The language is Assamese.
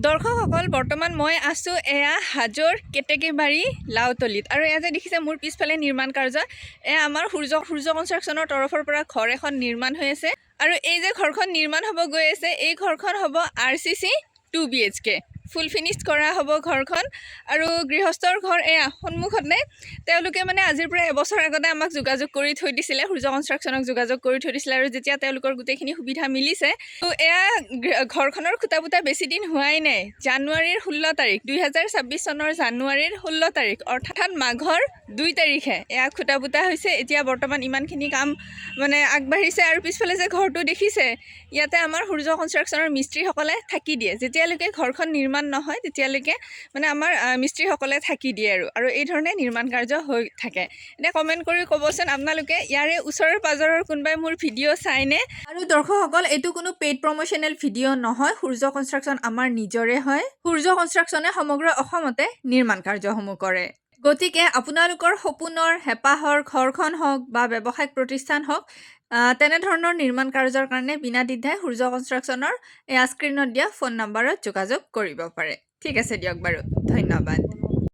দৰ্শকসকল বৰ্তমান মই আছো এয়া হাজোৰ কেতেকীবাৰী লাওতলিত আৰু এয়া যে দেখিছে মোৰ পিছফালে নিৰ্মাণ কাৰ্য এয়া আমাৰ সূৰ্য কনষ্ট্ৰাকশ্যনৰ তৰফৰ পৰা ঘৰ এখন নিৰ্মাণ হৈ আছে আৰু এই যে ঘৰখন নিৰ্মাণ হ'ব গৈ আছে এই ঘৰখন হ'ব RCC 2 BHK ফুল ফিনিশ্ড কৰা হ'ব ঘৰখন আৰু গৃহস্থৰ ঘৰ এয়া সন্মুখতে তেওঁলোকে মানে আজিৰ পৰা এবছৰ আগতে আমাক যোগাযোগ কৰি থৈ দিছিলে সূৰ্য কনষ্ট্ৰাকশ্যনক যোগাযোগ কৰি থৈ দিছিলে আৰু যেতিয়া তেওঁলোকৰ গোটেইখিনি সুবিধা মিলিছে তো এয়া ঘৰখনৰ খুটা পুটা বেছি দিন হোৱাই নাই জানুৱাৰীৰ 16 তাৰিখ 2026 চনৰ জানুৱাৰীৰ 16 তাৰিখ অৰ্থাৎ মাঘৰ 2 তাৰিখে এয়া খুটা পুটা হৈছে এতিয়া বৰ্তমান ইমানখিনি কাম মানে আগবাঢ়িছে আৰু পিছফালে যে ঘৰটো দেখিছে ইয়াতে আমাৰ সূৰ্য কনষ্ট্ৰাকশ্যনৰ মিস্ত্ৰীসকলে থাকি দিয়ে যেতিয়ালৈকে ঘৰখন নিৰ্মাণ নহয় তেতিয়ালৈকে মানে আমাৰ মিস্ত্ৰীসকলে থাকি দিয়ে আৰু এই ধৰণে নিৰ্মাণ কাৰ্য হৈ থাকে এতিয়া কমেণ্ট কৰি ক'বচোন আপোনালোকে ইয়াৰে ওচৰৰ পাজৰৰ কোনোবাই মোৰ ভিডিঅ' চাইনে আৰু দৰ্শকসকল এইটো কোনো পেইড প্ৰমোশ্যনেল ভিডিঅ' নহয় সূৰ্য কনষ্ট্ৰাকশ্যন আমাৰ নিজৰে হয় সূৰ্য কনষ্ট্ৰাকশ্যনে সমগ্ৰ অসমতে নিৰ্মাণ কাৰ্যসমূহ কৰে গতিকে আপোনালোকৰ সপোনৰ হেঁপাহৰ ঘৰখন হওক বা ব্যৱসায়িক প্ৰতিষ্ঠান হওক তেনেধৰণৰ নিৰ্মাণ কাৰ্যৰ কাৰণে বিনা দ্বিধাই সূৰ্য কনষ্ট্ৰাকশ্যনৰ এই স্ক্ৰীনত দিয়া ফোন নম্বৰত যোগাযোগ কৰিব পাৰে ঠিক আছে দিয়ক বাৰু ধন্যবাদ